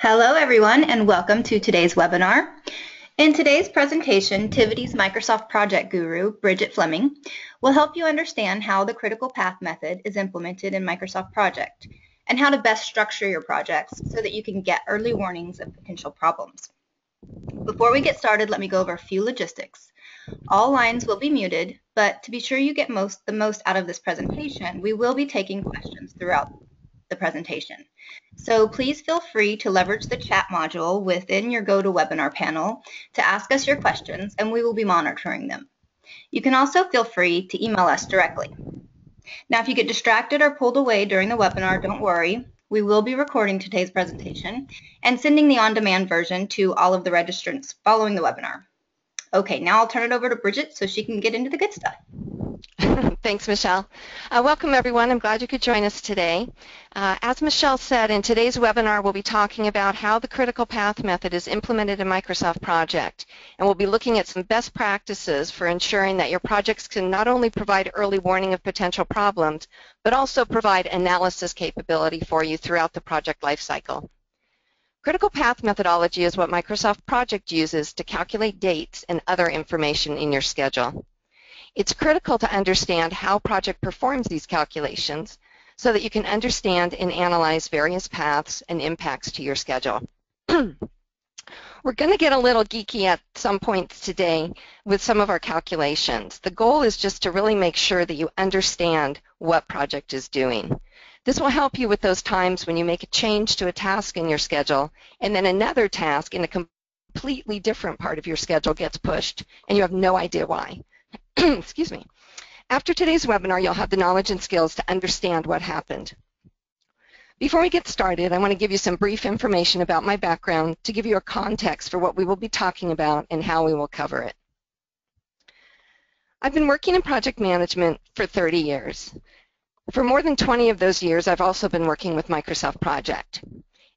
Hello everyone and welcome to today's webinar. In today's presentation, Tivity's Microsoft Project Guru, Bridget Fleming, will help you understand how the critical path method is implemented in Microsoft Project and how to best structure your projects so that you can get early warnings of potential problems. Before we get started, let me go over a few logistics. All lines will be muted, but to be sure you get the most out of this presentation, we will be taking questions throughout the presentation. So please feel free to leverage the chat module within your GoToWebinar panel to ask us your questions, and we will be monitoring them. You can also feel free to email us directly. Now, if you get distracted or pulled away during the webinar, don't worry. We will be recording today's presentation and sending the on-demand version to all of the registrants following the webinar. Okay, now I'll turn it over to Bridget so she can get into the good stuff. Thanks, Michelle. Welcome, everyone. I'm glad you could join us today. As Michelle said, in today's webinar, we'll be talking about how the critical path method is implemented in Microsoft Project, and we'll be looking at some best practices for ensuring that your projects can not only provide early warning of potential problems, but also provide analysis capability for you throughout the project lifecycle. Critical path methodology is what Microsoft Project uses to calculate dates and other information in your schedule. It's critical to understand how project performs these calculations so that you can understand and analyze various paths and impacts to your schedule. We're going to get a little geeky at some points today with some of our calculations. The goal is just to really make sure that you understand what project is doing. This will help you with those times when you make a change to a task in your schedule and then another task in a completely different part of your schedule gets pushed and you have no idea why. Excuse me. After today's webinar, you'll have the knowledge and skills to understand what happened. Before we get started, I want to give you some brief information about my background to give you a context for what we will be talking about and how we will cover it. I've been working in project management for 30 years. For more than 20 of those years, I've also been working with Microsoft Project.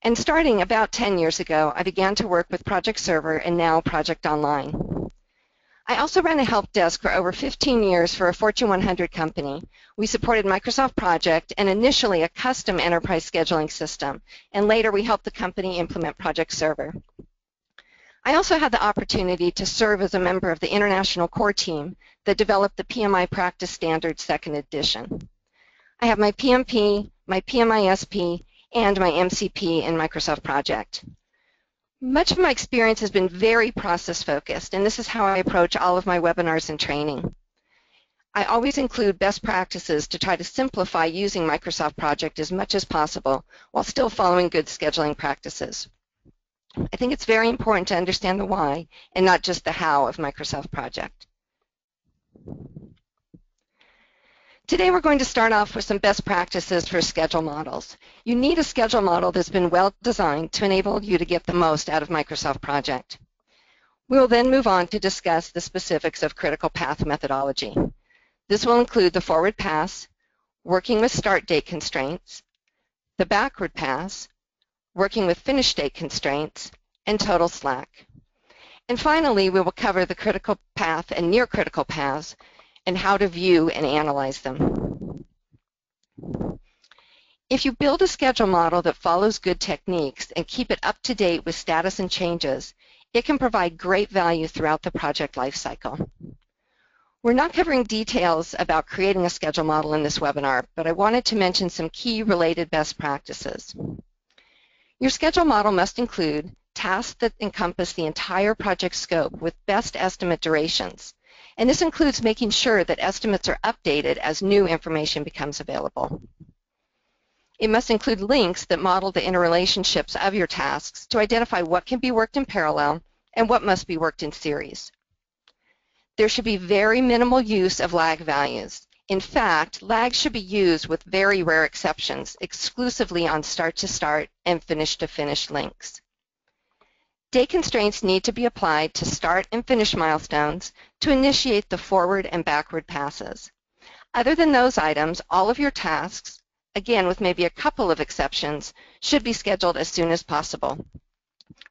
And starting about 10 years ago, I began to work with Project Server and now Project Online. I also ran a help desk for over 15 years for a Fortune 100 company. We supported Microsoft Project and initially a custom enterprise scheduling system, and later we helped the company implement Project Server. I also had the opportunity to serve as a member of the international core team that developed the PMI Practice Standards 2nd edition. I have my PMP, my PMISP, and my MCP in Microsoft Project. Much of my experience has been very process-focused, and this is how I approach all of my webinars and training. I always include best practices to try to simplify using Microsoft Project as much as possible while still following good scheduling practices. I think it's very important to understand the why and not just the how of Microsoft Project. Today we're going to start off with some best practices for schedule models. You need a schedule model that's been well designed to enable you to get the most out of Microsoft Project. We will then move on to discuss the specifics of critical path methodology. This will include the forward pass, working with start date constraints, the backward pass, working with finish date constraints, and total slack. And finally, we will cover the critical path and near critical paths and how to view and analyze them. If you build a schedule model that follows good techniques and keep it up to date with status and changes, it can provide great value throughout the project lifecycle. We're not covering details about creating a schedule model in this webinar, but I wanted to mention some key related best practices. Your schedule model must include tasks that encompass the entire project scope with best estimate durations. And this includes making sure that estimates are updated as new information becomes available. It must include links that model the interrelationships of your tasks to identify what can be worked in parallel and what must be worked in series. There should be very minimal use of lag values. In fact, lag should be used with very rare exceptions exclusively on start-to-start and finish-to-finish links. Date constraints need to be applied to start and finish milestones to initiate the forward and backward passes. Other than those items, all of your tasks, again with maybe a couple of exceptions, should be scheduled as soon as possible.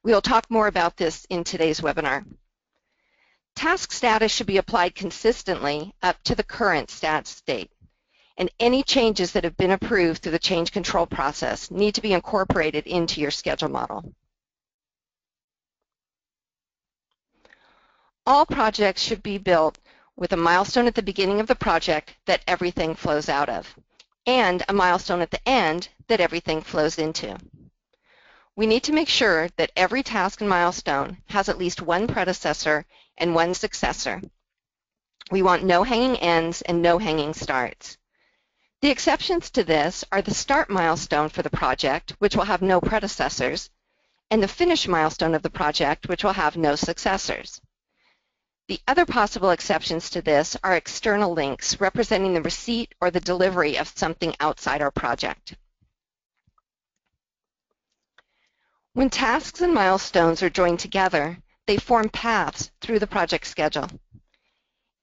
We will talk more about this in today's webinar. Task status should be applied consistently up to the current stat state. and any changes that have been approved through the change control process need to be incorporated into your schedule model. All projects should be built with a milestone at the beginning of the project that everything flows out of, and a milestone at the end that everything flows into. We need to make sure that every task and milestone has at least one predecessor and one successor. We want no hanging ends and no hanging starts. The exceptions to this are the start milestone for the project, which will have no predecessors, and the finish milestone of the project, which will have no successors. The other possible exceptions to this are external links representing the receipt or the delivery of something outside our project. When tasks and milestones are joined together, they form paths through the project schedule.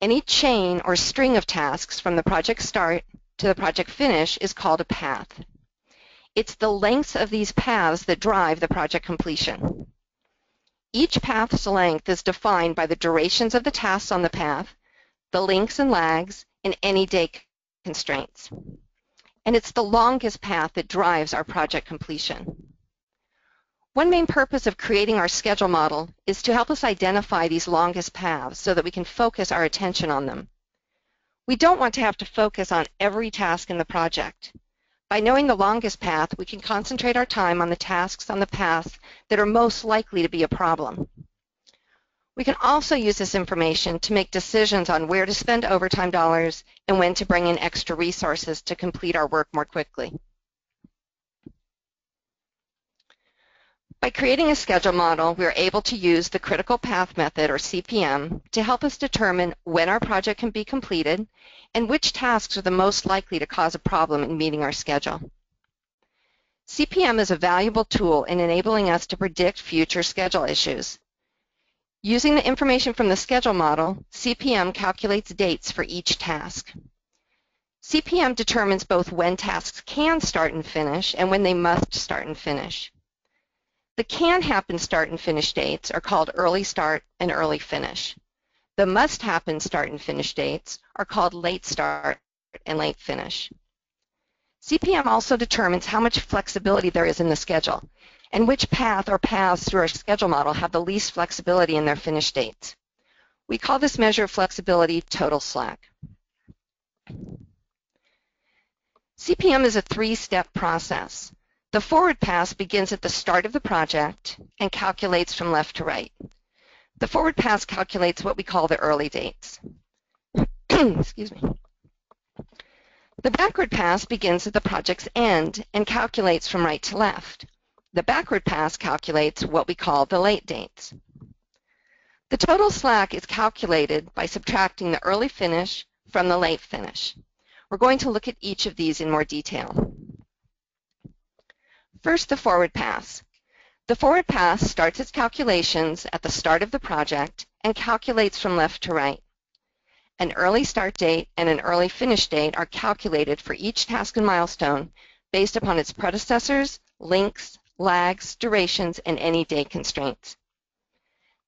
Any chain or string of tasks from the project start to the project finish is called a path. It's the lengths of these paths that drive the project completion. Each path's length is defined by the durations of the tasks on the path, the links and lags, and any day constraints. And it's the longest path that drives our project completion. One main purpose of creating our schedule model is to help us identify these longest paths so that we can focus our attention on them. We don't want to have to focus on every task in the project. By knowing the longest path, we can concentrate our time on the tasks on the path that are most likely to be a problem. We can also use this information to make decisions on where to spend overtime dollars and when to bring in extra resources to complete our work more quickly. By creating a schedule model, we are able to use the critical path method, or CPM, to help us determine when our project can be completed and which tasks are the most likely to cause a problem in meeting our schedule. CPM is a valuable tool in enabling us to predict future schedule issues. Using the information from the schedule model, CPM calculates dates for each task. CPM determines both when tasks can start and finish and when they must start and finish. The can happen start and finish dates are called early start and early finish. The must happen start and finish dates are called late start and late finish. CPM also determines how much flexibility there is in the schedule and which path or paths through our schedule model have the least flexibility in their finish dates. We call this measure of flexibility total slack. CPM is a three-step process. The forward pass begins at the start of the project and calculates from left to right. The forward pass calculates what we call the early dates. Excuse me. The backward pass begins at the project's end and calculates from right to left. The backward pass calculates what we call the late dates. The total slack is calculated by subtracting the early finish from the late finish. We're going to look at each of these in more detail. First, the forward pass. The forward pass starts its calculations at the start of the project and calculates from left to right. An early start date and an early finish date are calculated for each task and milestone based upon its predecessors, links, lags, durations, and any date constraints.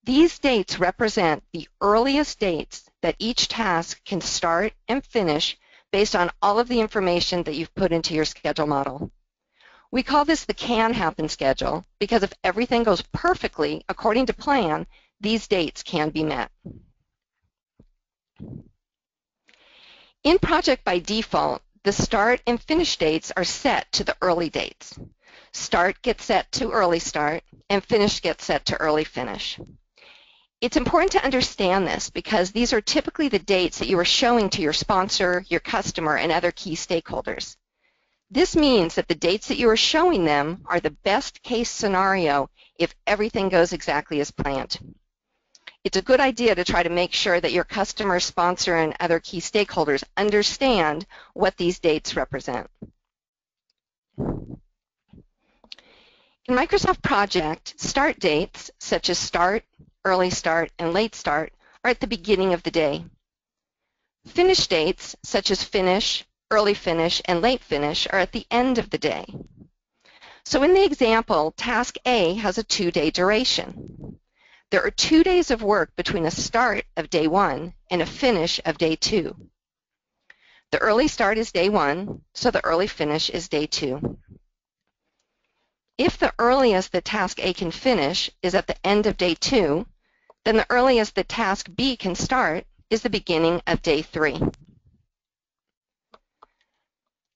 These dates represent the earliest dates that each task can start and finish based on all of the information that you've put into your schedule model. We call this the can happen schedule because if everything goes perfectly according to plan, these dates can be met. In project by default, the start and finish dates are set to the early dates. Start gets set to early start and finish gets set to early finish. It's important to understand this because these are typically the dates that you are showing to your sponsor, your customer, and other key stakeholders. This means that the dates that you are showing them are the best case scenario if everything goes exactly as planned. It's a good idea to try to make sure that your customer, sponsor, and other key stakeholders understand what these dates represent. In Microsoft Project, start dates, such as start, early start, and late start, are at the beginning of the day. Finish dates, such as finish, early finish, and late finish, are at the end of the day. So in the example, task A has a 2-day duration. There are 2 days of work between a start of day 1 and a finish of day 2. The early start is day 1, so the early finish is day 2. If the earliest that task A can finish is at the end of day 2, then the earliest that task B can start is the beginning of day 3.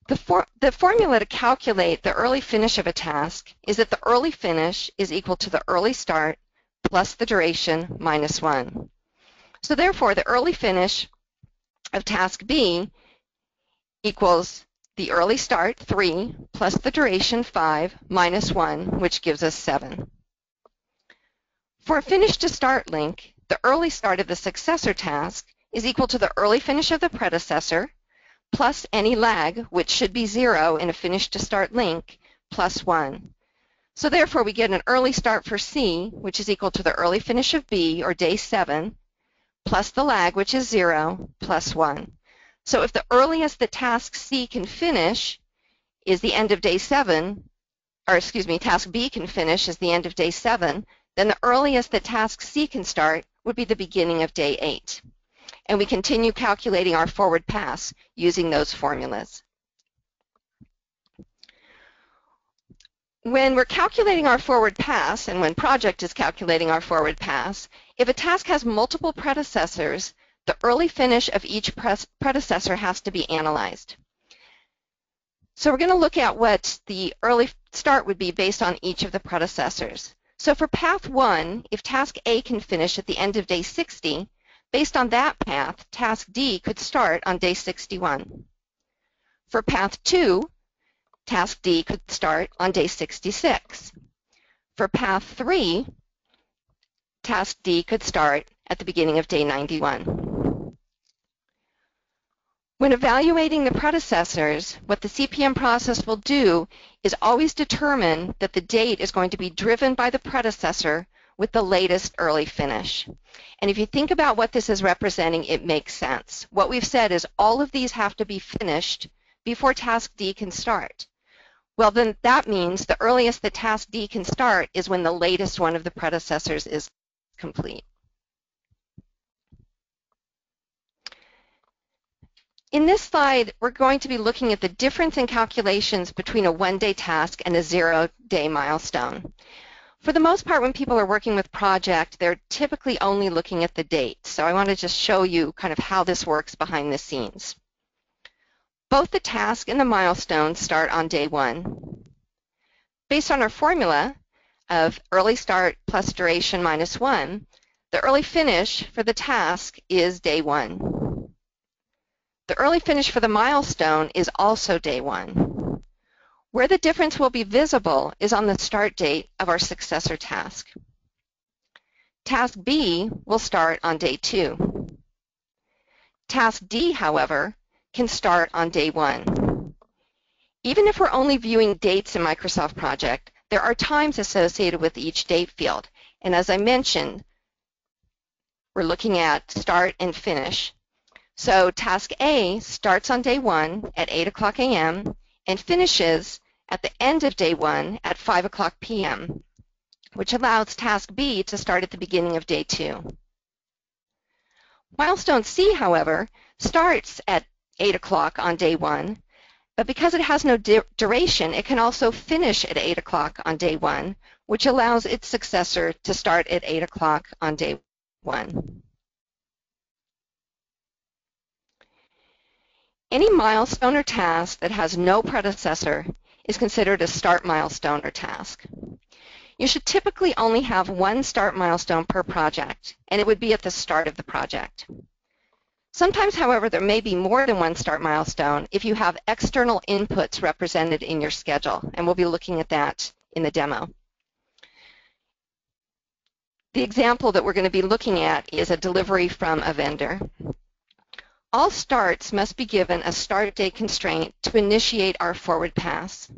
The formula to calculate the early finish of a task is that the early finish is equal to the early start plus the duration minus 1. So therefore, the early finish of task B equals the early start, 3, plus the duration, 5, minus 1, which gives us 7. For a finish to start link, the early start of the successor task is equal to the early finish of the predecessor plus any lag, which should be 0 in a finish to start link, plus 1. So therefore, we get an early start for C, which is equal to the early finish of B, or day 7, plus the lag, which is 0, plus 1. So if the earliest that task C can finish is the end of day 7, or excuse me, task B can finish is the end of day 7, then the earliest that task C can start would be the beginning of day 8. And we continue calculating our forward pass using those formulas. When we're calculating our forward pass, and when project is calculating our forward pass, if a task has multiple predecessors, the early finish of each predecessor has to be analyzed. So we're going to look at what the early start would be based on each of the predecessors. So for path 1, if task A can finish at the end of day 60, based on that path, task D could start on day 61. For path 2, task D could start on day 66. For path 3, task D could start at the beginning of day 91. When evaluating the predecessors, what the CPM process will do is always determine that the date is going to be driven by the predecessor with the latest early finish. And if you think about what this is representing, it makes sense. What we've said is all of these have to be finished before task D can start. Well, then that means the earliest that task D can start is when the latest one of the predecessors is complete. In this slide, we're going to be looking at the difference in calculations between a 1-day task and a 0-day milestone. For the most part, when people are working with project, they're typically only looking at the date. So I want to just show you kind of how this works behind the scenes. Both the task and the milestone start on day 1. Based on our formula of early start plus duration minus 1, the early finish for the task is day 1. The early finish for the milestone is also day 1. Where the difference will be visible is on the start date of our successor task. Task B will start on day 2. Task D, however, can start on day 1. Even if we're only viewing dates in Microsoft Project, there are times associated with each date field. And as I mentioned, we're looking at start and finish. So task A starts on day 1 at 8 o'clock a.m. and finishes at the end of day 1 at 5 o'clock p.m., which allows task B to start at the beginning of day 2. Milestone C, however, starts at 8 o'clock on day 1, but because it has no duration, it can also finish at 8 o'clock on day 1, which allows its successor to start at 8 o'clock on day 1. Any milestone or task that has no predecessor is considered a start milestone or task. You should typically only have one start milestone per project, and it would be at the start of the project. Sometimes, however, there may be more than one start milestone if you have external inputs represented in your schedule, and we'll be looking at that in the demo. The example that we're going to be looking at is a delivery from a vendor. All starts must be given a start date constraint to initiate our forward pass.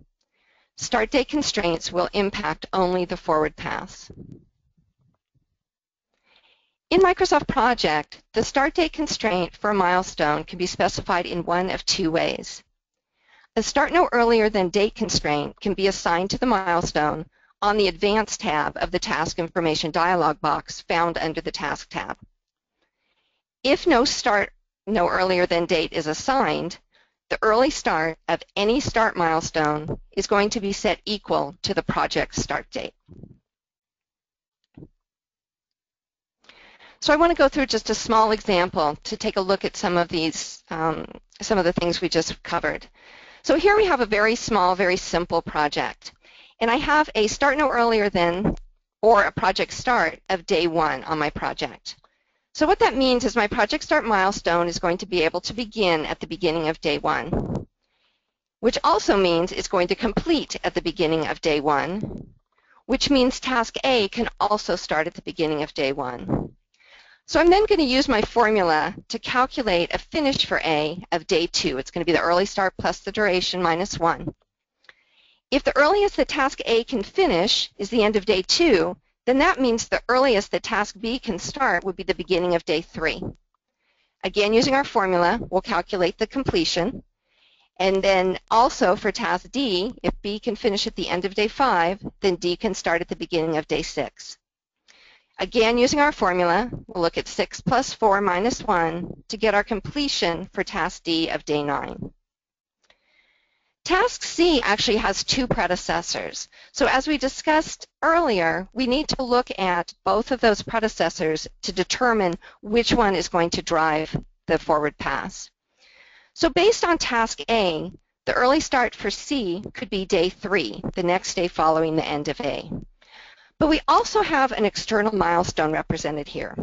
Start date constraints will impact only the forward pass. In Microsoft Project, the start date constraint for a milestone can be specified in one of two ways. A start no earlier than date constraint can be assigned to the milestone on the Advanced tab of the Task Information dialog box found under the Task tab. If no start no earlier than date is assigned, the early start of any start milestone is going to be set equal to the project start date. So I want to go through just a small example to take a look at some of these, some of the things we just covered. So here we have a very small, very simple project. And I have a start no earlier than or a project start of day 1 on my project. So what that means is my project start milestone is going to be able to begin at the beginning of day 1, which also means it's going to complete at the beginning of day 1, which means task A can also start at the beginning of day 1. So I'm then going to use my formula to calculate a finish for A of day 2. It's going to be the early start plus the duration minus 1. If the earliest that task A can finish is the end of day 2, then that means the earliest that task B can start would be the beginning of day 3. Again, using our formula, we'll calculate the completion. And then also for task D, if B can finish at the end of day 5, then D can start at the beginning of day 6. Again, using our formula, we'll look at 6 plus 4 minus 1 to get our completion for task D of day 9. Task C actually has 2 predecessors. So as we discussed earlier, we need to look at both of those predecessors to determine which one is going to drive the forward pass. So based on task A, the early start for C could be day 3, the next day following the end of A. But we also have an external milestone represented here.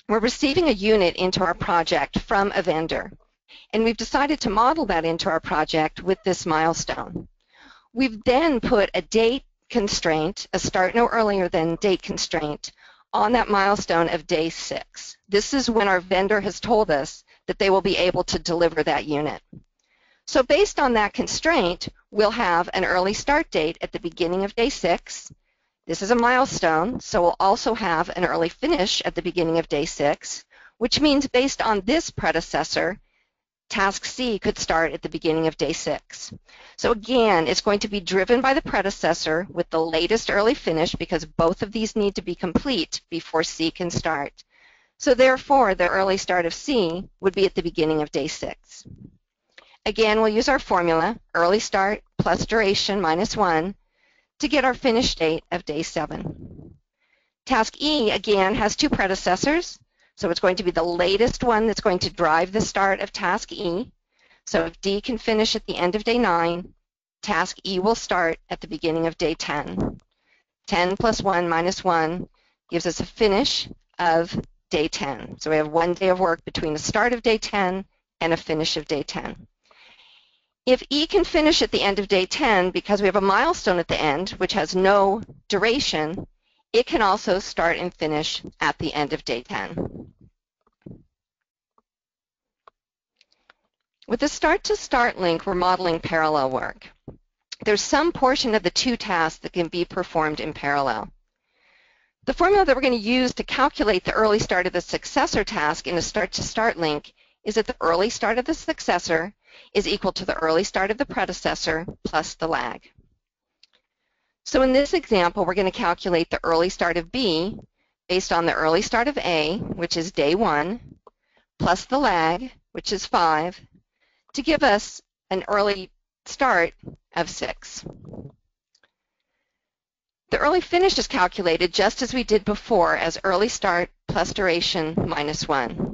We're receiving a unit into our project from a vendor, and we've decided to model that into our project with this milestone. We've then put a date constraint, a start no earlier than date constraint, on that milestone of day 6. This is when our vendor has told us that they will be able to deliver that unit. So based on that constraint, we'll have an early start date at the beginning of day 6. This is a milestone, so we'll also have an early finish at the beginning of day 6, which means based on this predecessor, task C could start at the beginning of day 6. So again, it's going to be driven by the predecessor with the latest early finish because both of these need to be complete before C can start. So therefore, the early start of C would be at the beginning of day 6. Again, we'll use our formula, early start plus duration minus 1, to get our finish date of day 7. Task E, again, has 2 predecessors, so it's going to be the latest one that's going to drive the start of task E. So if D can finish at the end of day 9, task E will start at the beginning of day 10. 10 plus 1 minus 1 gives us a finish of day 10. So we have 1 day of work between the start of day 10 and a finish of day 10. If E can finish at the end of day 10, because we have a milestone at the end, which has no duration, it can also start and finish at the end of day 10. With the start-to-start link, we're modeling parallel work. There's some portion of the 2 tasks that can be performed in parallel. The formula that we're going to use to calculate the early start of the successor task in a start-to-start link is that the early start of the successor is equal to the early start of the predecessor plus the lag. So in this example, we're going to calculate the early start of B based on the early start of A, which is day 1, plus the lag, which is 5, to give us an early start of 6. The early finish is calculated just as we did before as early start plus duration minus 1.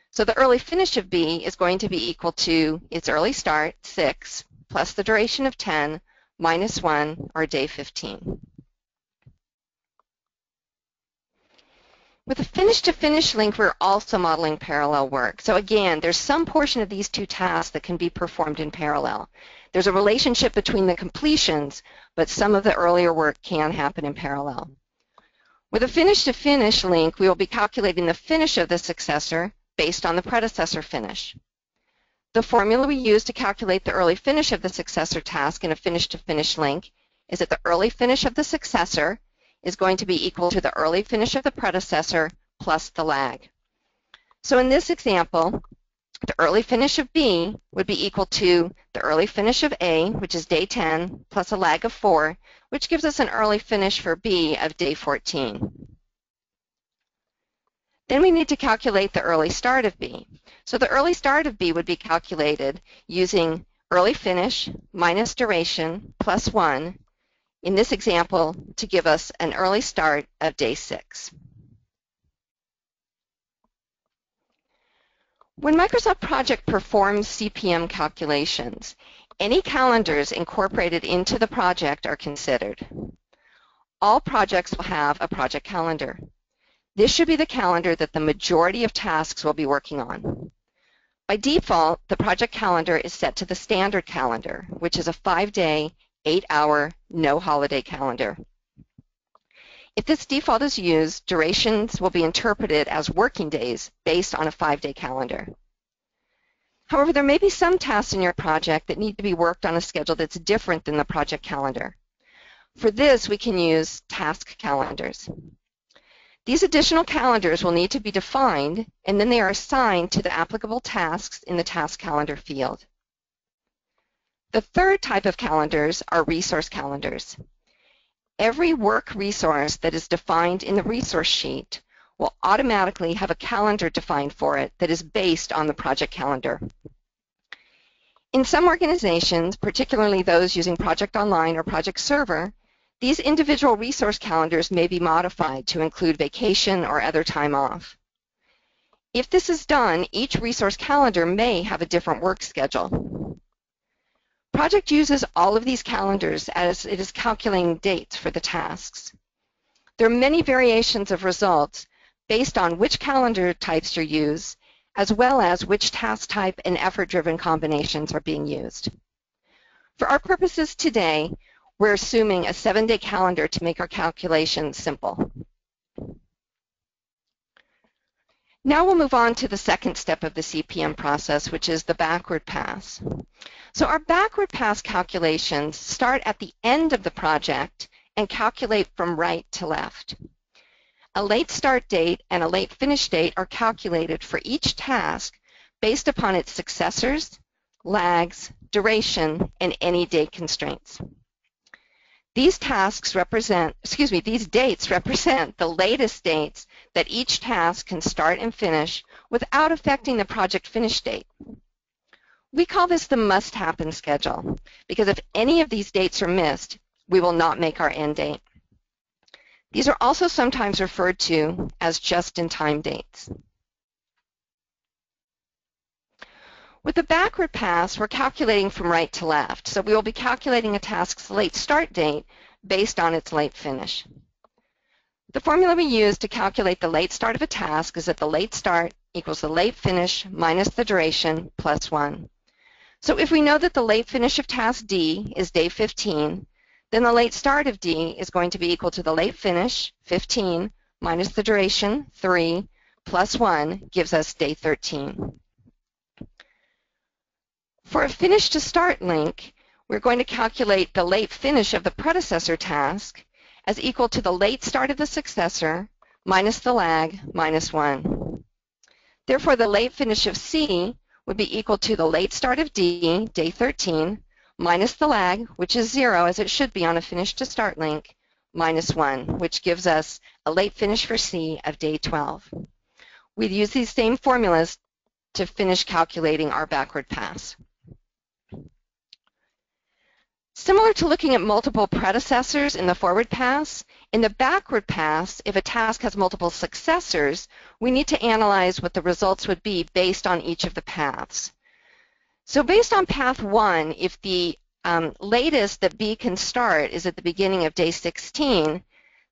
So the early finish of B is going to be equal to its early start, 6, plus the duration of 10, minus 1, or day 15. With the finish-to-finish link, we're also modeling parallel work. So again, there's some portion of these 2 tasks that can be performed in parallel. There's a relationship between the completions, but some of the earlier work can happen in parallel. With a finish-to-finish link, we will be calculating the finish of the successor based on the predecessor finish. The formula we use to calculate the early finish of the successor task in a finish-to-finish link is that the early finish of the successor is going to be equal to the early finish of the predecessor plus the lag. So in this example, the early finish of B would be equal to the early finish of A, which is day 10, plus a lag of 4, which gives us an early finish for B of day 14. Then we need to calculate the early start of B. So the early start of B would be calculated using early finish minus duration plus 1, in this example, to give us an early start of day 6. When Microsoft Project performs CPM calculations, any calendars incorporated into the project are considered. All projects will have a project calendar. This should be the calendar that the majority of tasks will be working on. By default, the project calendar is set to the standard calendar, which is a 5-day, 8-hour, no holiday calendar. If this default is used, durations will be interpreted as working days based on a 5-day calendar. However, there may be some tasks in your project that need to be worked on a schedule that's different than the project calendar. For this, we can use task calendars. These additional calendars will need to be defined, and then they are assigned to the applicable tasks in the task calendar field. The third type of calendars are resource calendars. Every work resource that is defined in the resource sheet will automatically have a calendar defined for it that is based on the project calendar. In some organizations, particularly those using Project Online or Project Server, these individual resource calendars may be modified to include vacation or other time off. If this is done, each resource calendar may have a different work schedule. Project uses all of these calendars as it is calculating dates for the tasks. There are many variations of results based on which calendar types you use, as well as which task type and effort-driven combinations are being used. For our purposes today, we're assuming a 7-day calendar to make our calculations simple. Now we'll move on to the second step of the CPM process, which is the backward pass. So our backward pass calculations start at the end of the project and calculate from right to left. A late start date and a late finish date are calculated for each task based upon its successors, lags, duration, and any date constraints. These dates represent the latest dates that each task can start and finish without affecting the project finish date. We call this the must-happen schedule because if any of these dates are missed, we will not make our end date. These are also sometimes referred to as just-in-time dates. With the backward pass, we're calculating from right to left, so we will be calculating a task's late start date based on its late finish. The formula we use to calculate the late start of a task is that the late start equals the late finish minus the duration plus 1. So if we know that the late finish of task D is day 15, then the late start of D is going to be equal to the late finish, 15, minus the duration, 3, plus 1 gives us day 13. For a finish to start link, we're going to calculate the late finish of the predecessor task as equal to the late start of the successor minus the lag minus 1. Therefore, the late finish of C would be equal to the late start of D, day 13, minus the lag, which is 0 as it should be on a finish to start link, minus 1, which gives us a late finish for C of day 12. We'd use these same formulas to finish calculating our backward pass. Similar to looking at multiple predecessors in the forward pass, in the backward pass, if a task has multiple successors, we need to analyze what the results would be based on each of the paths. So based on path 1, if the latest that B can start is at the beginning of day 16,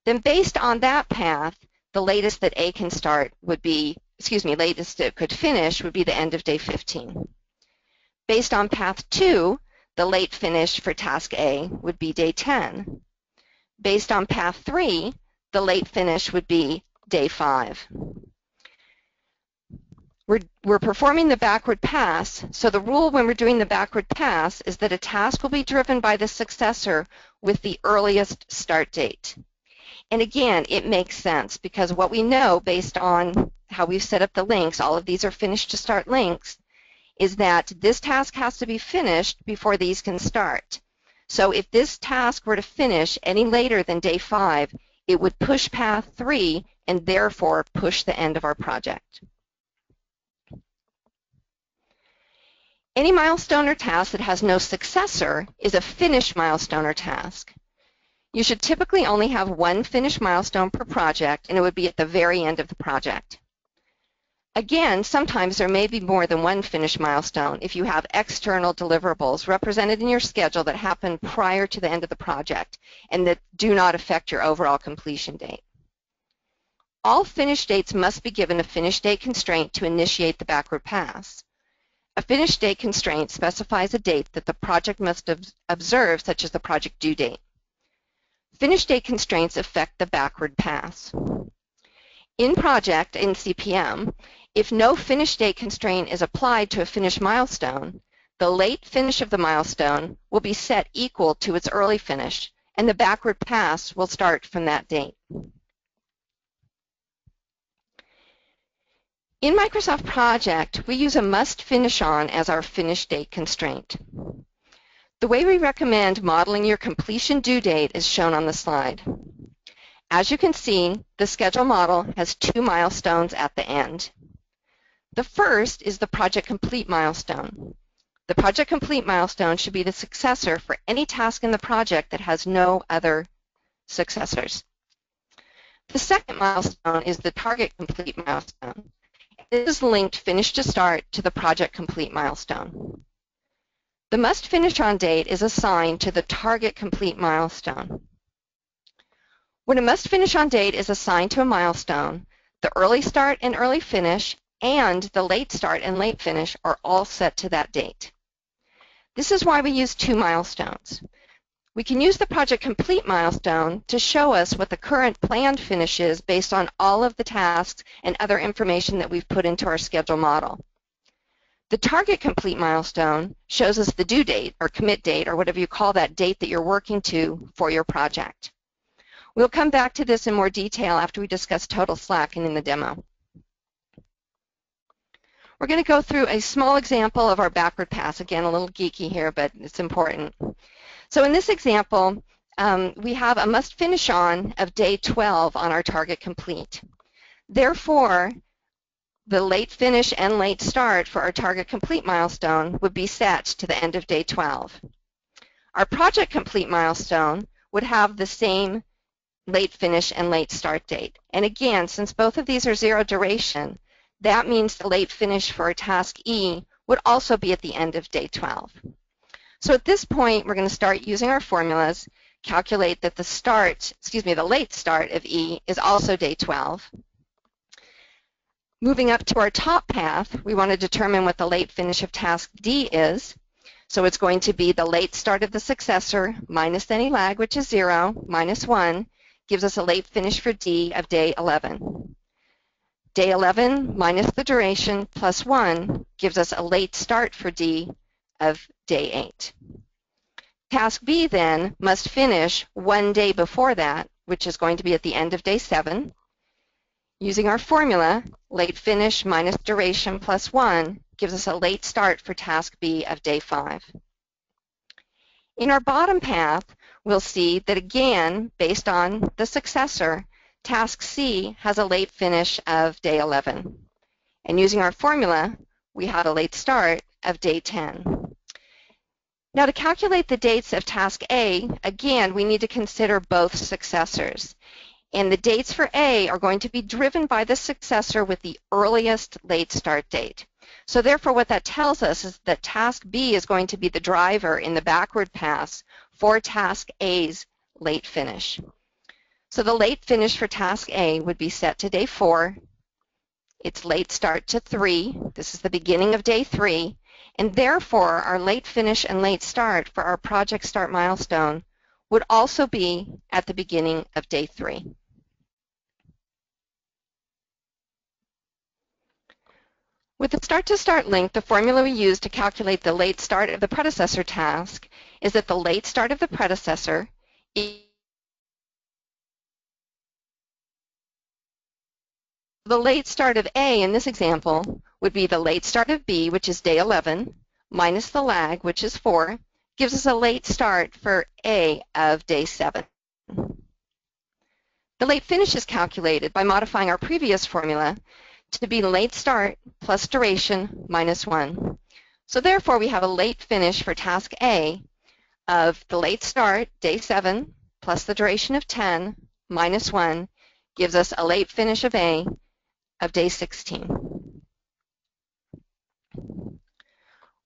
then based on that path, the latest that A can start would be, latest it could finish would be the end of day 15. Based on path 2, the late finish for task A would be day 10. Based on path 3, the late finish would be day 5. We're performing the backward pass, so the rule when we're doing the backward pass is that a task will be driven by the successor with the earliest start date. And again, it makes sense because what we know based on how we've set up the links, all of these are finish to start links, is that this task has to be finished before these can start. So if this task were to finish any later than day 5, it would push path 3 and therefore push the end of our project. Any milestone or task that has no successor is a finished milestone or task. You should typically only have one finished milestone per project, and it would be at the very end of the project. Again, sometimes there may be more than one finish milestone if you have external deliverables represented in your schedule that happen prior to the end of the project and that do not affect your overall completion date. All finish dates must be given a finish date constraint to initiate the backward pass. A finish date constraint specifies a date that the project must observe, such as the project due date. Finish date constraints affect the backward pass. In project, in CPM, if no finish date constraint is applied to a finish milestone, the late finish of the milestone will be set equal to its early finish, and the backward pass will start from that date. In Microsoft Project, we use a must finish on as our finish date constraint. The way we recommend modeling your completion due date is shown on the slide. As you can see, the schedule model has two milestones at the end. The first is the project complete milestone. The project complete milestone should be the successor for any task in the project that has no other successors. The second milestone is the target complete milestone. It is linked finish to start to the project complete milestone. The must finish on date is assigned to the target complete milestone. When a must finish on date is assigned to a milestone, the early start and early finish and the late start and late finish are all set to that date. This is why we use two milestones. We can use the project complete milestone to show us what the current planned finish is based on all of the tasks and other information that we've put into our schedule model. The target complete milestone shows us the due date or commit date or whatever you call that date that you're working to for your project. We'll come back to this in more detail after we discuss total slack and in the demo. We're going to go through a small example of our backward pass. Again, a little geeky here, but it's important. So in this example, we have a must finish on of day 12 on our target complete. Therefore, the late finish and late start for our target complete milestone would be set to the end of day 12. Our project complete milestone would have the same late finish and late start date. And again, since both of these are zero duration, that means the late finish for task E would also be at the end of day 12. So at this point, we're going to start using our formulas, calculate that the late start of E is also day 12. Moving up to our top path, we want to determine what the late finish of task D is. So it's going to be the late start of the successor minus any lag, which is 0, minus 1, gives us a late finish for D of day 11. Day 11 minus the duration plus 1 gives us a late start for D of day 8. Task B then must finish one day before that, which is going to be at the end of day 7. Using our formula, late finish minus duration plus 1 gives us a late start for task B of day 5. In our bottom path, we'll see that again, based on the successor, task C has a late finish of day 11. And using our formula, we have a late start of day 10. Now to calculate the dates of task A, again, we need to consider both successors. And the dates for A are going to be driven by the successor with the earliest late start date. So therefore, what that tells us is that task B is going to be the driver in the backward pass for task A's late finish. So the late finish for task A would be set to day 4. Its late start to 3. This is the beginning of day 3. And therefore, our late finish and late start for our project start milestone would also be at the beginning of day 3. With the start-to-start link, the formula we use to calculate the late start of the predecessor task is that the late start of the predecessor the late start of A in this example would be the late start of B, which is day 11, minus the lag, which is 4, gives us a late start for A of day 7. The late finish is calculated by modifying our previous formula to be late start plus duration minus 1. So therefore, we have a late finish for task A of the late start, day 7, plus the duration of 10 minus 1 gives us a late finish of A of day 16.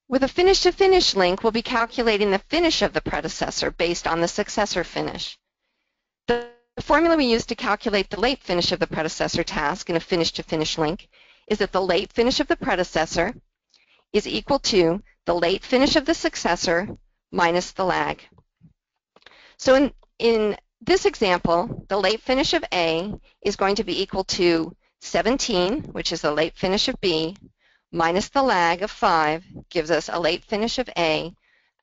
With a finish to finish link, we'll be calculating the finish of the predecessor based on the successor finish. The formula we use to calculate the late finish of the predecessor task in a finish to finish link is that the late finish of the predecessor is equal to the late finish of the successor minus the lag. So in this example, the late finish of A is going to be equal to 17, which is the late finish of B, minus the lag of 5 gives us a late finish of A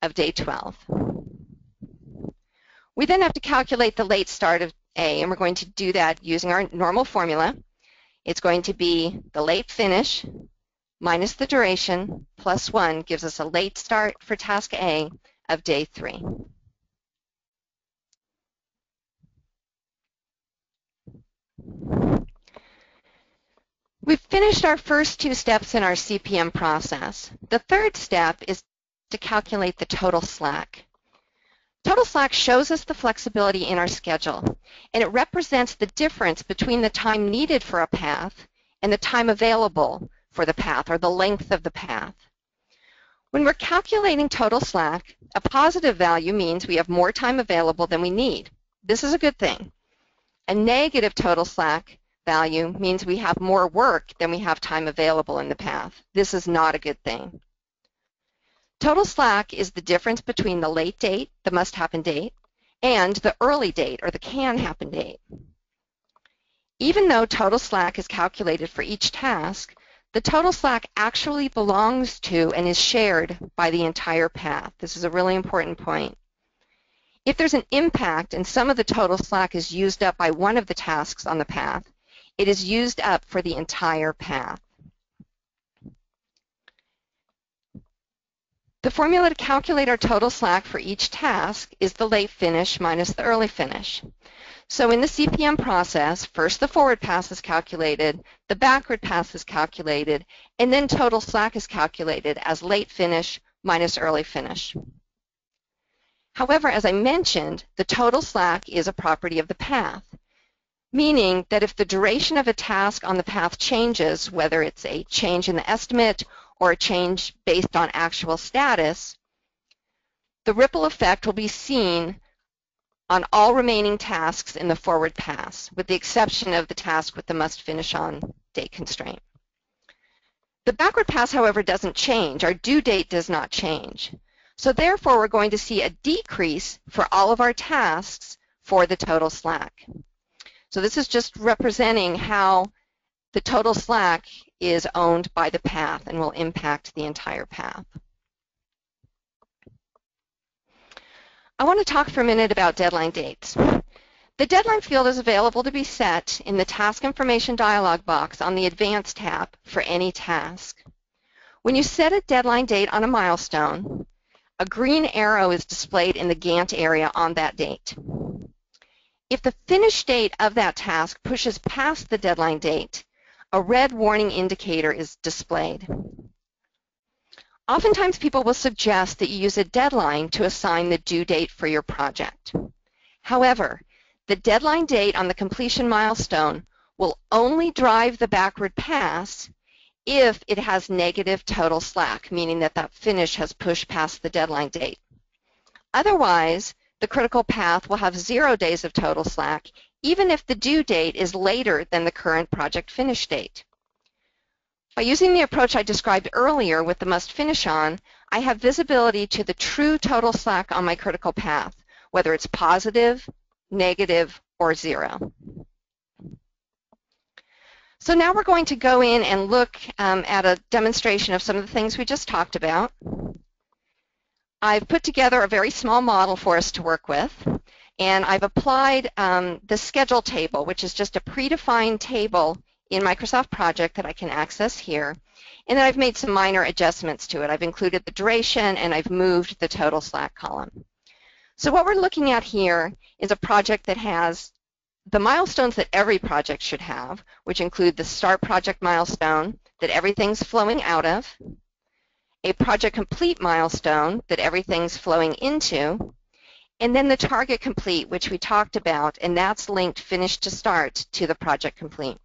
of day 12. We then have to calculate the late start of A, and we're going to do that using our normal formula. It's going to be the late finish minus the duration plus 1 gives us a late start for task A of day 3. We've finished our first 2 steps in our CPM process. The third step is to calculate the total slack. Total slack shows us the flexibility in our schedule, and it represents the difference between the time needed for a path and the time available for the path, or the length of the path. When we're calculating total slack, a positive value means we have more time available than we need. This is a good thing. A negative total slack value means we have more work than we have time available in the path. This is not a good thing. Total slack is the difference between the late date, the must-happen date, and the early date, or the can-happen date. Even though total slack is calculated for each task, the total slack actually belongs to and is shared by the entire path. This is a really important point. If there's an impact and some of the total slack is used up by one of the tasks on the path, it is used up for the entire path. The formula to calculate our total slack for each task is the late finish minus the early finish. So in the CPM process, first the forward pass is calculated, the backward pass is calculated, and then total slack is calculated as late finish minus early finish. However, as I mentioned, the total slack is a property of the path, meaning that if the duration of a task on the path changes, whether it's a change in the estimate or a change based on actual status, the ripple effect will be seen on all remaining tasks in the forward pass, with the exception of the task with the must finish on date constraint. The backward pass, however, doesn't change. Our due date does not change. So therefore, we're going to see a decrease for all of our tasks for the total slack. So this is just representing how the total slack is owned by the path and will impact the entire path. I want to talk for a minute about deadline dates. The deadline field is available to be set in the Task Information dialog box on the Advanced tab for any task. When you set a deadline date on a milestone, a green arrow is displayed in the Gantt area on that date. If the finish date of that task pushes past the deadline date, a red warning indicator is displayed. Oftentimes people will suggest that you use a deadline to assign the due date for your project. However, the deadline date on the completion milestone will only drive the backward pass if it has negative total slack, meaning that that finish has pushed past the deadline date. Otherwise, the critical path will have 0 days of total slack, even if the due date is later than the current project finish date. By using the approach I described earlier with the must finish on, I have visibility to the true total slack on my critical path, whether it's positive, negative, or 0. So now we're going to go in and look at a demonstration of some of the things we just talked about. I've put together a very small model for us to work with, and I've applied the schedule table, which is just a predefined table in Microsoft Project that I can access here, and then I've made some minor adjustments to it. I've included the duration, and I've moved the total slack column. So what we're looking at here is a project that has the milestones that every project should have, which include the start project milestone that everything's flowing out of, a project complete milestone that everything's flowing into, and then the target complete, which we talked about, and that's linked finish to start to the project complete.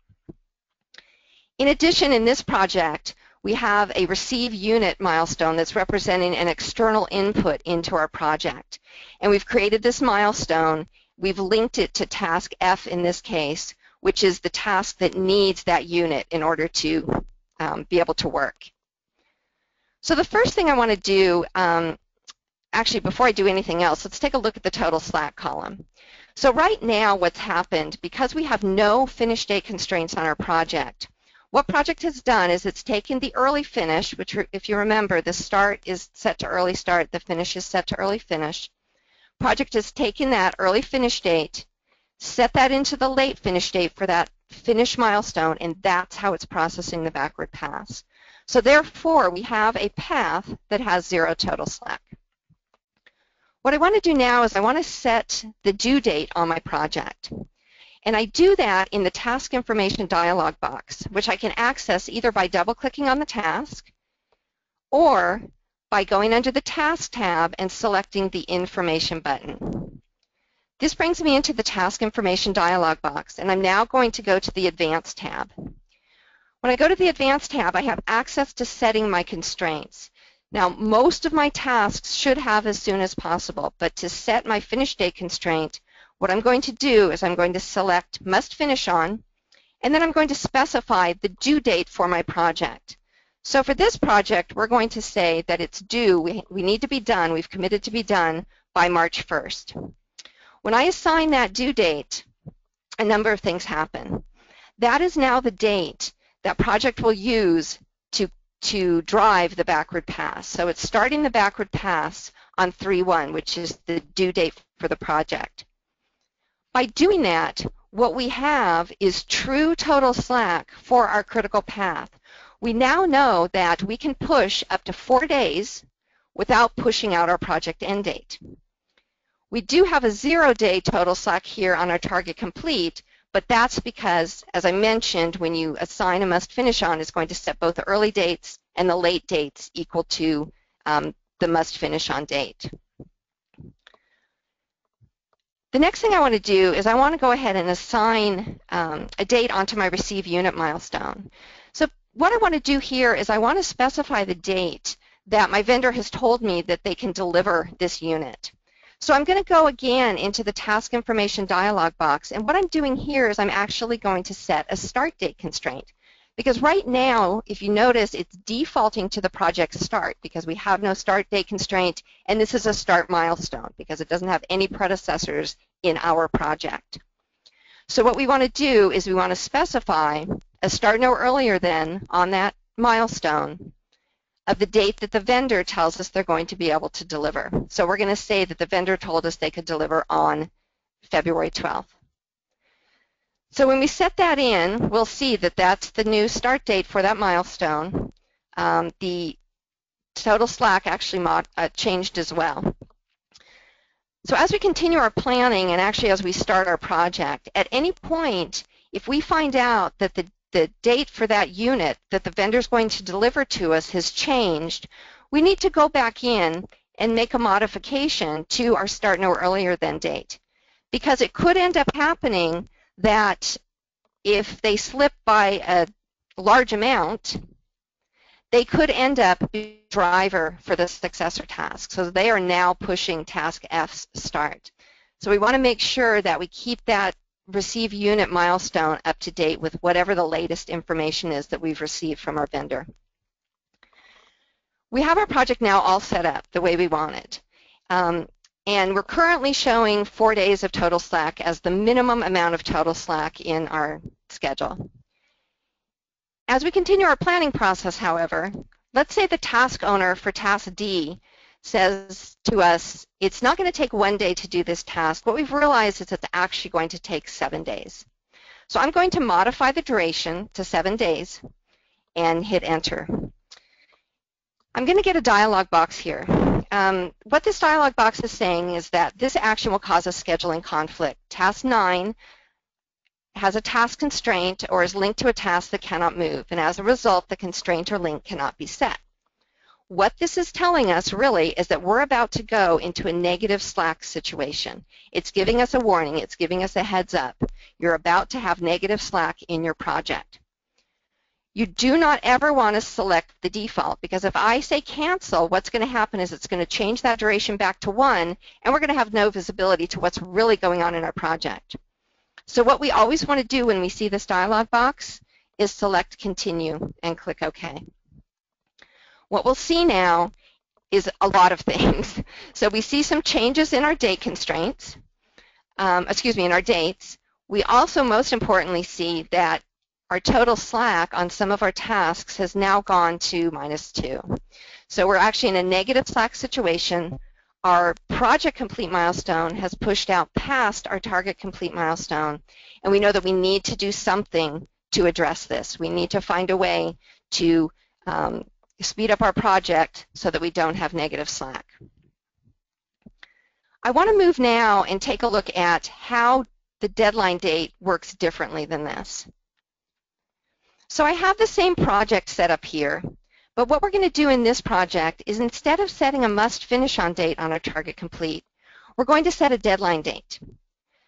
In addition, in this project, we have a receive unit milestone that's representing an external input into our project. And we've created this milestone. We've linked it to task F in this case, which is the task that needs that unit in order to be able to work. So the first thing I want to do, actually before I do anything else, let's take a look at the total slack column. So right now what's happened, because we have no finish date constraints on our project, what project has done is it's taken the early finish, which if you remember, the start is set to early start, the finish is set to early finish. Project has taken that early finish date, set that into the late finish date for that finish milestone, and that's how it's processing the backward pass. So therefore, we have a path that has 0 total slack. What I want to do now is I want to set the due date on my project. And I do that in the task information dialog box, which I can access either by double-clicking on the task or by going under the task tab and selecting the information button. This brings me into the task information dialog box, and I'm now going to go to the advanced tab. When I go to the advanced tab, I have access to setting my constraints. Now, most of my tasks should have as soon as possible, but to set my finish date constraint, what I'm going to do is I'm going to select must finish on, and then I'm going to specify the due date for my project. So for this project, we're going to say that it's due, we need to be done, we've committed to be done by March 1st. When I assign that due date, a number of things happen. That is now the date that project will use to drive the backward pass. So it's starting the backward pass on 3/1, which is the due date for the project. By doing that, what we have is true total slack for our critical path. We now know that we can push up to 4 days without pushing out our project end date. We do have a 0-day total slack here on our target complete, but that's because, as I mentioned, when you assign a must finish on, it's going to set both the early dates and the late dates equal to the must finish on date. The next thing I want to do is I want to go ahead and assign a date onto my receive unit milestone. So what I want to do here is I want to specify the date that my vendor has told me that they can deliver this unit. So I'm going to go again into the task information dialog box, and what I'm doing here is I'm actually going to set a start date constraint. Because right now, if you notice, it's defaulting to the project start because we have no start date constraint, and this is a start milestone because it doesn't have any predecessors in our project. So what we want to do is we want to specify a start no earlier than on that milestone of the date that the vendor tells us they're going to be able to deliver. So we're going to say that the vendor told us they could deliver on February 12th. So when we set that in, we'll see that that's the new start date for that milestone. The total slack actually changed as well. So as we continue our planning and actually as we start our project, at any point, if we find out that the date for that unit that the vendor is going to deliver to us has changed, we need to go back in and make a modification to our start no earlier than date. Because it could end up happening that if they slip by a large amount, they could end up being a driver for the successor task. So they are now pushing task F's start. So we want to make sure that we keep that receive unit milestone up to date with whatever the latest information is that we've received from our vendor. We have our project now all set up the way we want it. And we're currently showing 4 days of total slack as the minimum amount of total slack in our schedule. As we continue our planning process, however, let's say the task owner for task D says to us, it's not going to take 1 day to do this task. What we've realized is it's actually going to take 7 days. So I'm going to modify the duration to 7 days and hit enter. I'm going to get a dialog box here. What this dialog box is saying is that this action will cause a scheduling conflict. Task 9 has a task constraint or is linked to a task that cannot move, and as a result, the constraint or link cannot be set. What this is telling us really is that we're about to go into a negative slack situation. It's giving us a warning. It's giving us a heads up. You're about to have negative slack in your project. You do not ever want to select the default, because if I say cancel, what's going to happen is it's going to change that duration back to 1, and we're going to have no visibility to what's really going on in our project. So what we always want to do when we see this dialog box is select continue and click OK. What we'll see now is a lot of things. So we see some changes in our date constraints, in our dates. We also, most importantly, see that our total slack on some of our tasks has now gone to -2. So we're actually in a negative slack situation. Our project complete milestone has pushed out past our target complete milestone, and we know that we need to do something to address this. We need to find a way to speed up our project so that we don't have negative slack. I want to move now and take a look at how the deadline date works differently than this. So I have the same project set up here, but what we're going to do in this project is, instead of setting a must finish on date on our target complete, we're going to set a deadline date.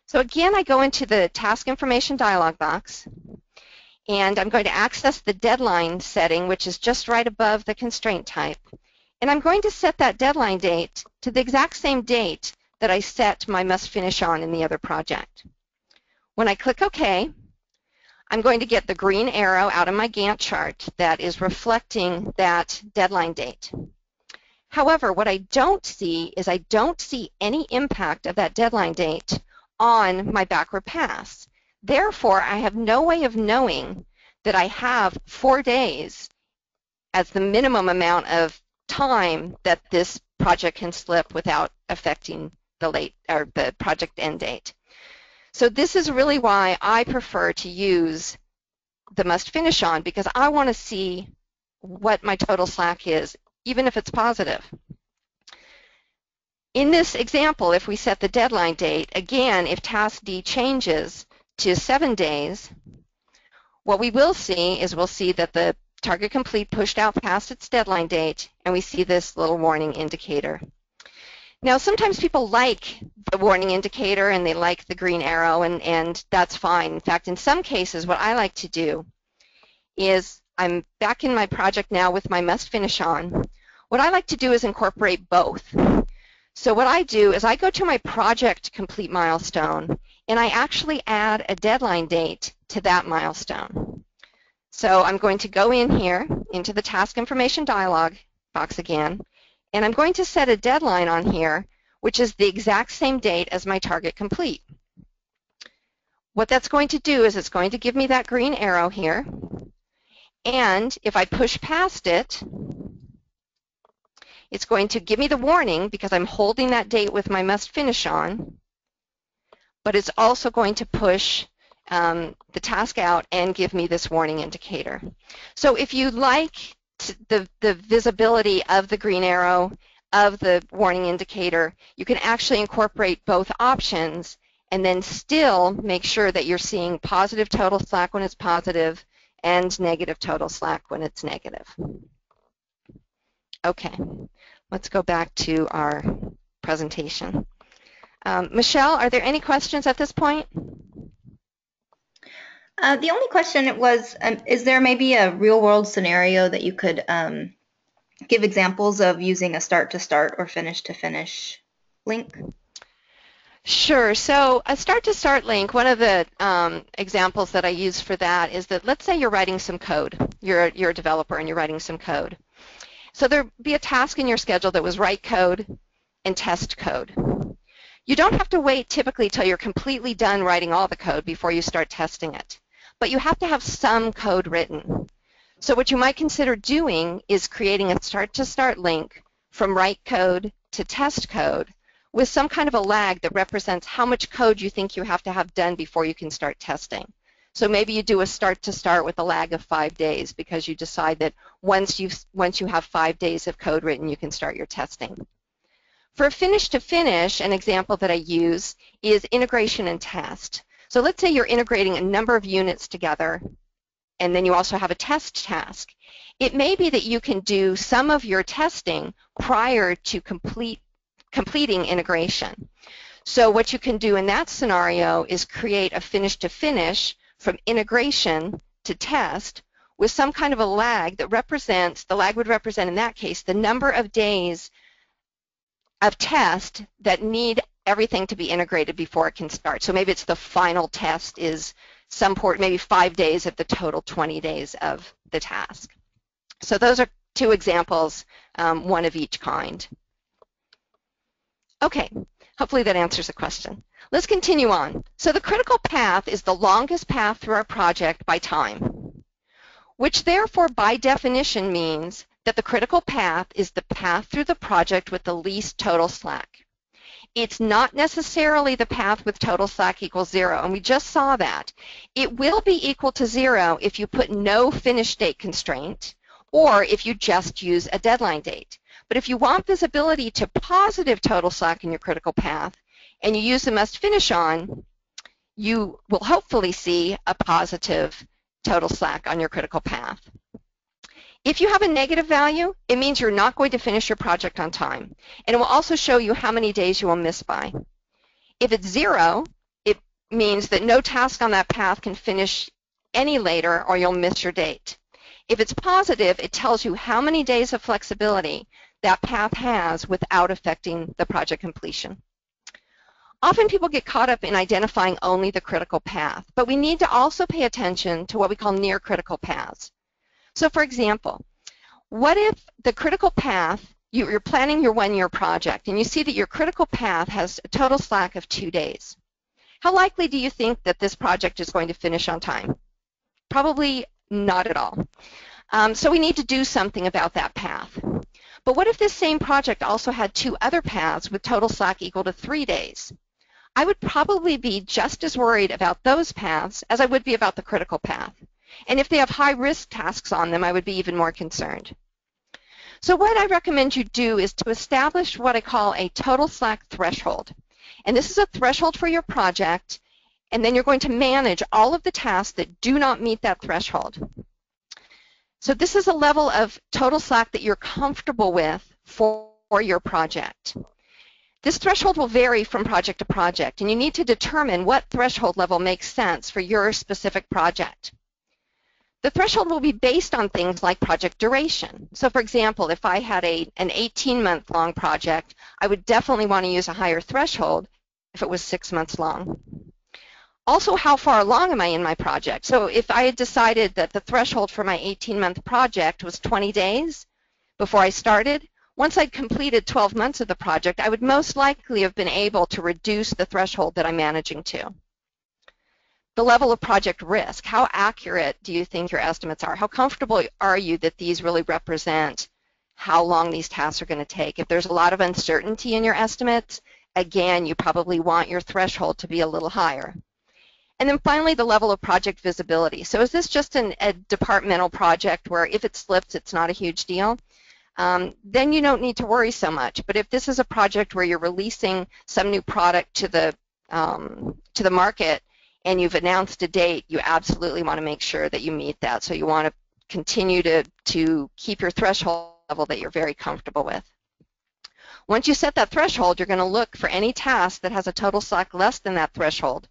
So again, I go into the task information dialog box, and I'm going to access the deadline setting, which is just right above the constraint type, and I'm going to set that deadline date to the exact same date that I set my must finish on in the other project. When I click OK, I'm going to get the green arrow out of my Gantt chart that is reflecting that deadline date. However, what I don't see is I don't see any impact of that deadline date on my backward pass. Therefore, I have no way of knowing that I have 4 days as the minimum amount of time that this project can slip without affecting the project end date. So this is really why I prefer to use the must finish on, because I want to see what my total slack is, even if it's positive. In this example, if we set the deadline date, again, if task D changes to 7 days, what we will see is we'll see that the target complete pushed out past its deadline date, and we see this little warning indicator. Now, sometimes people like the warning indicator and they like the green arrow, and that's fine. In fact, in some cases, what I like to do is, I'm back in my project now with my must finish on. What I like to do is incorporate both. So what I do is I go to my project complete milestone, and I actually add a deadline date to that milestone. So I'm going to go in here into the task information dialog box again, and I'm going to set a deadline on here, which is the exact same date as my target complete. What that's going to do is it's going to give me that green arrow here, and if I push past it, it's going to give me the warning because I'm holding that date with my must finish on, but it's also going to push the task out and give me this warning indicator. So if you like the visibility of the green arrow, of the warning indicator, you can actually incorporate both options and then still make sure that you're seeing positive total slack when it's positive and negative total slack when it's negative. Okay, let's go back to our presentation. Michelle, are there any questions at this point? The only question was, is there maybe a real-world scenario that you could give examples of using a start-to-start or finish-to-finish link? Sure. So a start-to-start link, one of the examples that I use for that is that, let's say you're writing some code. You're a developer and you're writing some code. So there'd be a task in your schedule that was write code and test code. You don't have to wait typically till you're completely done writing all the code before you start testing it, but you have to have some code written. So what you might consider doing is creating a start-to-start link from write code to test code with some kind of a lag that represents how much code you think you have to have done before you can start testing. So maybe you do a start-to-start with a lag of 5 days because you decide that once you have 5 days of code written, you can start your testing. For finish-to-finish, an example that I use is integration and test. So let's say you're integrating a number of units together, and then you also have a test task. It may be that you can do some of your testing prior to completing integration. So what you can do in that scenario is create a finish-to-finish from integration to test, with some kind of a lag that represents, the lag would represent in that case the number of days of test that need everything to be integrated before it can start. So maybe it's the final test is some port, maybe 5 days of the total 20 days of the task. So those are two examples, one of each kind. Okay, hopefully that answers the question. Let's continue on. So the critical path is the longest path through our project by time, which therefore by definition means that the critical path is the path through the project with the least total slack. It's not necessarily the path with total slack equals 0, and we just saw that. It will be equal to 0 if you put no finish date constraint or if you just use a deadline date. But if you want visibility to positive total slack in your critical path and you use the must finish on, you will hopefully see a positive total slack on your critical path. If you have a negative value, it means you're not going to finish your project on time. And it will also show you how many days you will miss by. If it's 0, it means that no task on that path can finish any later or you'll miss your date. If it's positive, it tells you how many days of flexibility that path has without affecting the project completion. Often people get caught up in identifying only the critical path, but we need to also pay attention to what we call near critical paths. So for example, what if the critical path, you're planning your 1-year project and you see that your critical path has a total slack of 2 days? How likely do you think that this project is going to finish on time? Probably not at all. So we need to do something about that path. But what if this same project also had 2 other paths with total slack equal to 3 days? I would probably be just as worried about those paths as I would be about the critical path. And if they have high-risk tasks on them, I would be even more concerned. So what I recommend you do is to establish what I call a total slack threshold. And this is a threshold for your project, and then you're going to manage all of the tasks that do not meet that threshold. So this is a level of total slack that you're comfortable with for your project. This threshold will vary from project to project, and you need to determine what threshold level makes sense for your specific project. The threshold will be based on things like project duration. So for example, if I had an 18-month long project, I would definitely want to use a higher threshold if it was 6 months long. Also, how far along am I in my project? So if I had decided that the threshold for my 18-month project was 20 days before I started, once I'd completed 12 months of the project, I would most likely have been able to reduce the threshold that I'm managing to. The level of project risk, how accurate do you think your estimates are? How comfortable are you that these really represent how long these tasks are going to take? If there's a lot of uncertainty in your estimates, again, you probably want your threshold to be a little higher. And then finally, the level of project visibility. So is this just a departmental project where if it slips, it's not a huge deal? Then you don't need to worry so much. But if this is a project where you're releasing some new product to the market, and you've announced a date, you absolutely want to make sure that you meet that. So you want to continue to keep your threshold level that you're very comfortable with. Once you set that threshold, you're going to look for any task that has a total slack less than that threshold.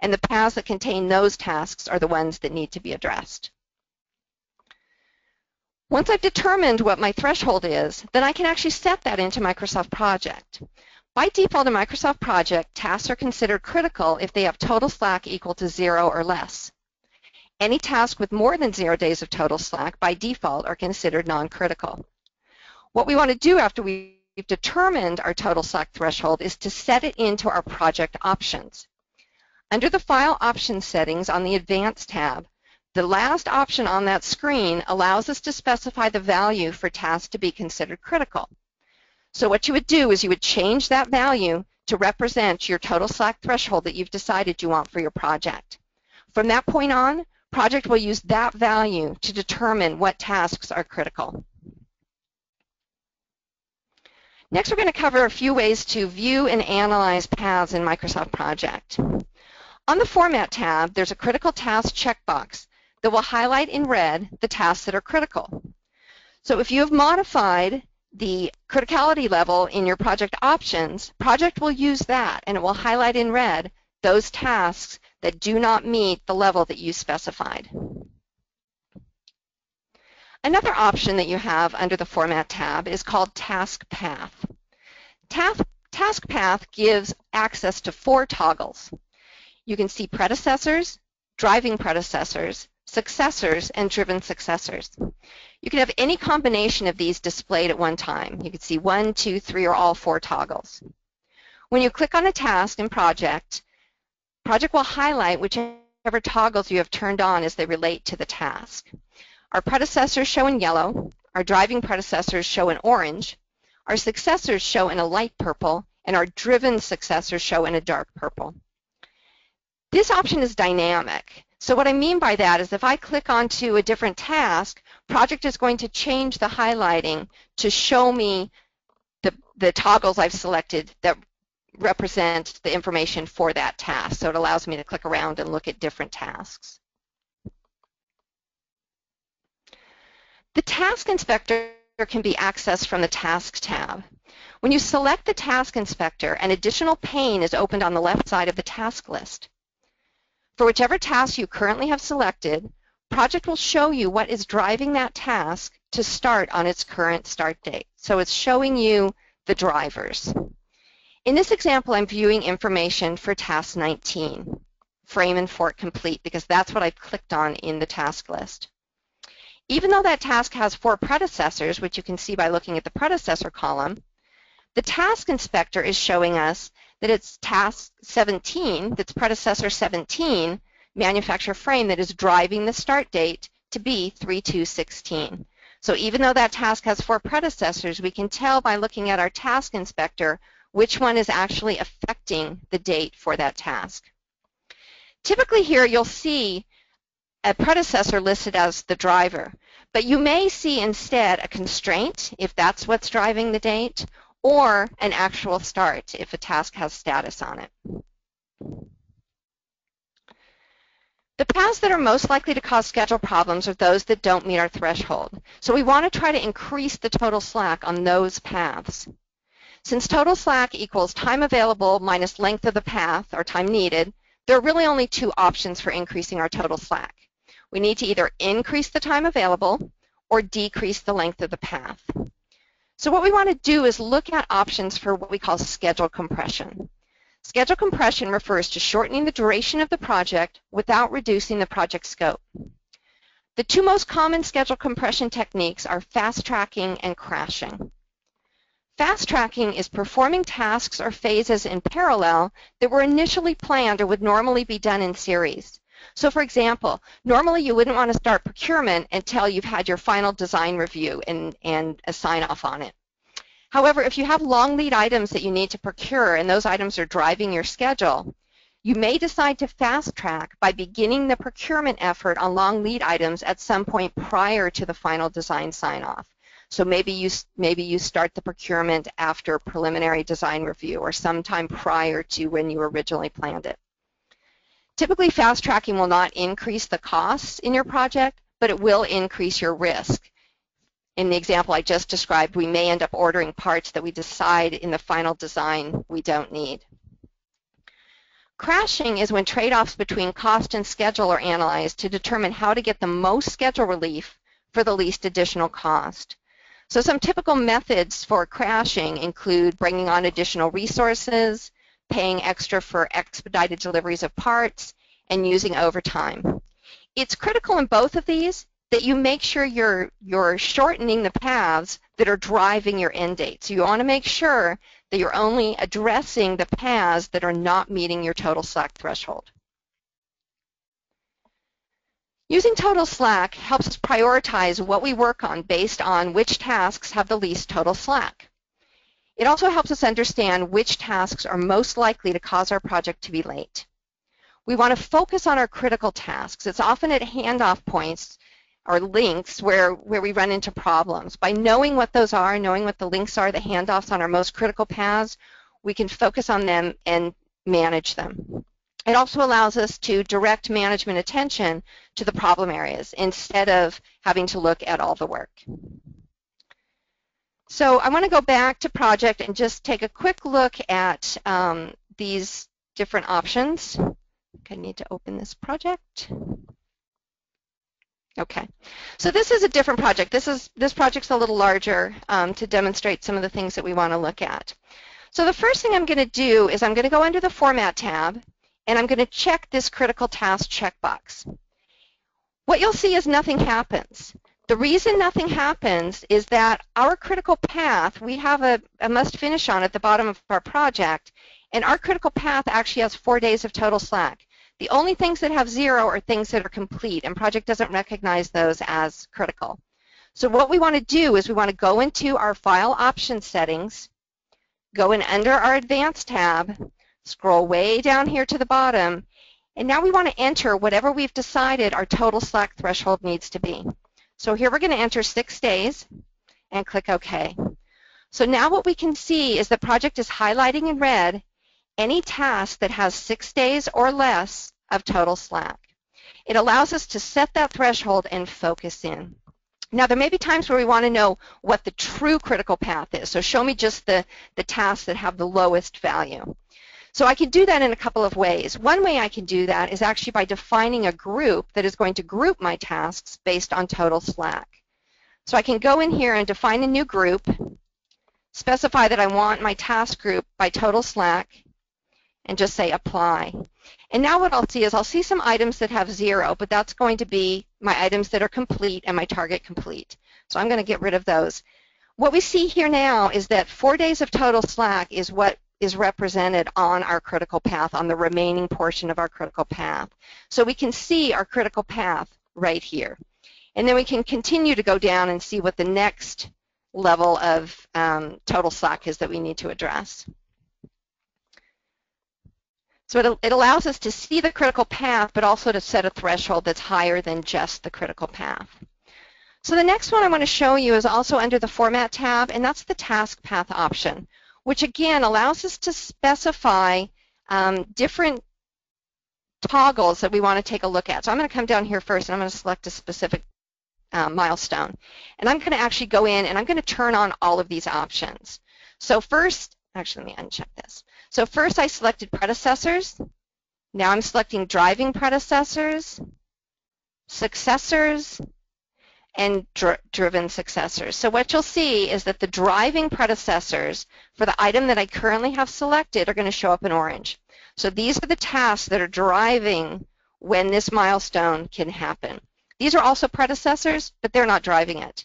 And the paths that contain those tasks are the ones that need to be addressed. Once I've determined what my threshold is, then I can actually set that into Microsoft Project. By default in Microsoft Project, tasks are considered critical if they have total slack equal to 0 or less. Any task with more than 0 days of total slack by default are considered non-critical. What we want to do after we've determined our total slack threshold is to set it into our project options. Under the File Options settings on the Advanced tab, the last option on that screen allows us to specify the value for tasks to be considered critical. So what you would do is you would change that value to represent your total slack threshold that you've decided you want for your project. From that point on, project will use that value to determine what tasks are critical. Next, we're going to cover a few ways to view and analyze paths in Microsoft Project. On the Format tab, there's a Critical Task checkbox that will highlight in red the tasks that are critical. So if you have modified the criticality level in your project options, Project will use that, and it will highlight in red those tasks that do not meet the level that you specified. Another option that you have under the Format tab is called Task Path. Task Path gives access to 4 toggles. You can see Predecessors, Driving Predecessors, Successors, and Driven Successors. You can have any combination of these displayed at one time. You can see 1, 2, 3, or all 4 toggles. When you click on a task in Project will highlight whichever toggles you have turned on as they relate to the task. Our predecessors show in yellow, our driving predecessors show in orange, our successors show in a light purple, and our driven successors show in a dark purple. This option is dynamic. So what I mean by that is if I click onto a different task, Project is going to change the highlighting to show me the toggles I've selected that represent the information for that task. So it allows me to click around and look at different tasks. The Task Inspector can be accessed from the Task tab. When you select the Task Inspector, an additional pane is opened on the left side of the task list. For whichever task you currently have selected, Project will show you what is driving that task to start on its current start date. So it's showing you the drivers. In this example, I'm viewing information for task 19, frame and fork complete, because that's what I've clicked on in the task list. Even though that task has 4 predecessors, which you can see by looking at the predecessor column, the Task Inspector is showing us that it's task 17, that's predecessor 17, manufacturer frame, that is driving the start date to be 3/2/16. So even though that task has 4 predecessors, we can tell by looking at our Task Inspector which one is actually affecting the date for that task. Typically here you'll see a predecessor listed as the driver, but you may see instead a constraint if that's what's driving the date, or an actual start if a task has status on it. The paths that are most likely to cause schedule problems are those that don't meet our threshold. So we want to try to increase the total slack on those paths. Since total slack equals time available minus length of the path, or time needed, there are really only 2 options for increasing our total slack. We need to either increase the time available or decrease the length of the path. So what we want to do is look at options for what we call schedule compression. Schedule compression refers to shortening the duration of the project without reducing the project scope. The 2 most common schedule compression techniques are fast tracking and crashing. Fast tracking is performing tasks or phases in parallel that were initially planned or would normally be done in series. So for example, normally you wouldn't want to start procurement until you've had your final design review and a sign off on it. However, if you have long lead items that you need to procure and those items are driving your schedule, you may decide to fast track by beginning the procurement effort on long lead items at some point prior to the final design sign off. So maybe you start the procurement after preliminary design review or sometime prior to when you originally planned it. Typically, fast tracking will not increase the costs in your project, but it will increase your risk. In the example I just described, we may end up ordering parts that we decide in the final design we don't need. Crashing is when trade-offs between cost and schedule are analyzed to determine how to get the most schedule relief for the least additional cost. So some typical methods for crashing include bringing on additional resources, paying extra for expedited deliveries of parts, and using overtime. It's critical in both of these that you make sure you're shortening the paths that are driving your end date. So you want to make sure that you're only addressing the paths that are not meeting your total slack threshold. Using total slack helps us prioritize what we work on based on which tasks have the least total slack. It also helps us understand which tasks are most likely to cause our project to be late. We want to focus on our critical tasks. It's often at handoff points or links where we run into problems. By knowing what those are, knowing what the links are, the handoffs on our most critical paths, we can focus on them and manage them. It also allows us to direct management attention to the problem areas instead of having to look at all the work. So I want to go back to project and just take a quick look at these different options. I need to open this project. Okay, so this is a different project. This project's a little larger to demonstrate some of the things that we want to look at. So the first thing I'm going to do is I'm going to go under the Format tab, and I'm going to check this critical task checkbox. What you'll see is nothing happens. The reason nothing happens is that our critical path, we have a must finish on at the bottom of our project, and our critical path actually has 4 days of total slack. The only things that have 0 are things that are complete, and project doesn't recognize those as critical. So what we want to do is we want to go into our file options settings, go in under our advanced tab, scroll way down here to the bottom, and now we want to enter whatever we've decided our total slack threshold needs to be. So here we're going to enter 6 days and click OK. So now what we can see is the project is highlighting in red any task that has 6 days or less of total slack. It allows us to set that threshold and focus in. Now there may be times where we want to know what the true critical path is. So show me just the tasks that have the lowest value. So I can do that in a couple of ways. One way I can do that is actually by defining a group that is going to group my tasks based on total slack. So I can go in here and define a new group, specify that I want my task group by total slack, and just say apply. And now what I'll see is I'll see some items that have 0, but that's going to be my items that are complete and my target complete. So I'm going to get rid of those. What we see here now is that 4 days of total slack is what is represented on our critical path, on the remaining portion of our critical path. So we can see our critical path right here. And then we can continue to go down and see what the next level of total slack is that we need to address. So it allows us to see the critical path, but also to set a threshold that's higher than just the critical path. So the next one I want to show you is also under the Format tab, and that's the Task Path option, which again allows us to specify different toggles that we want to take a look at. So I'm going to come down here first, and I'm going to select a specific milestone. And I'm going to actually go in, and I'm going to turn on all of these options. So first, actually, let me uncheck this. So first I selected Predecessors. Now I'm selecting Driving Predecessors, Successors, and Driven Successors. So what you'll see is that the driving predecessors for the item that I currently have selected are going to show up in orange. So these are the tasks that are driving when this milestone can happen. These are also predecessors, but they're not driving it.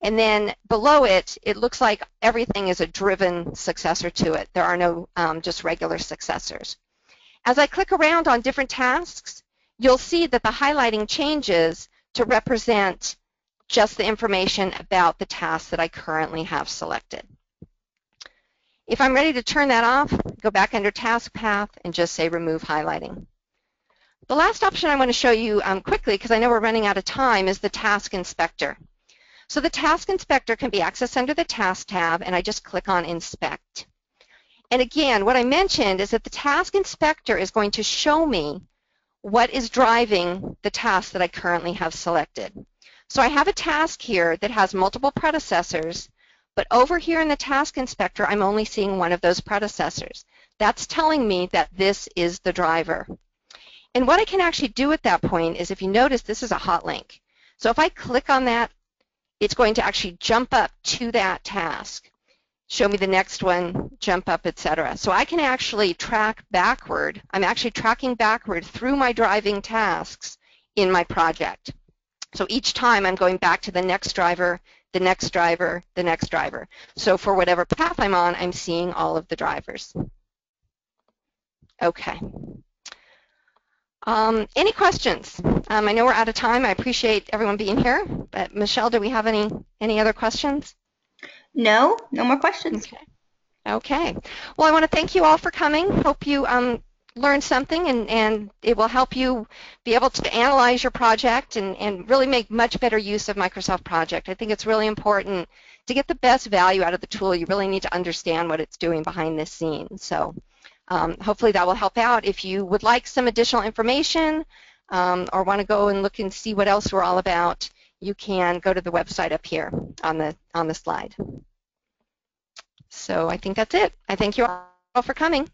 And then below it, it looks like everything is a driven successor to it. There are no just regular successors. As I click around on different tasks, you'll see that the highlighting changes to represent just the information about the task that I currently have selected. If I'm ready to turn that off, go back under Task Path and just say Remove Highlighting. The last option I want to show you quickly, because I know we're running out of time, is the Task Inspector. So the Task Inspector can be accessed under the Task tab, and I just click on Inspect. And again, what I mentioned is that the Task Inspector is going to show me what is driving the task that I currently have selected. So I have a task here that has multiple predecessors, but over here in the Task Inspector, I'm only seeing one of those predecessors. That's telling me that this is the driver. And what I can actually do at that point is, if you notice, this is a hot link. So if I click on that, it's going to actually jump up to that task, show me the next one, jump up, etc. So I can actually track backward. I'm actually tracking backward through my driving tasks in my project. So each time I'm going back to the next driver, the next driver, the next driver. So for whatever path I'm on, I'm seeing all of the drivers. Okay. Any questions? I know we're out of time. I appreciate everyone being here. But Michelle, do we have any other questions? No more questions. Okay. Okay. Well, I want to thank you all for coming. Hope you learned something, and it will help you be able to analyze your project and really make much better use of Microsoft Project. I think it's really important to get the best value out of the tool. You really need to understand what it's doing behind the scenes. So hopefully that will help out. If you would like some additional information or want to go and look and see what else we're all about, you can go to the website up here on the slide. So I think that's it. I thank you all for coming.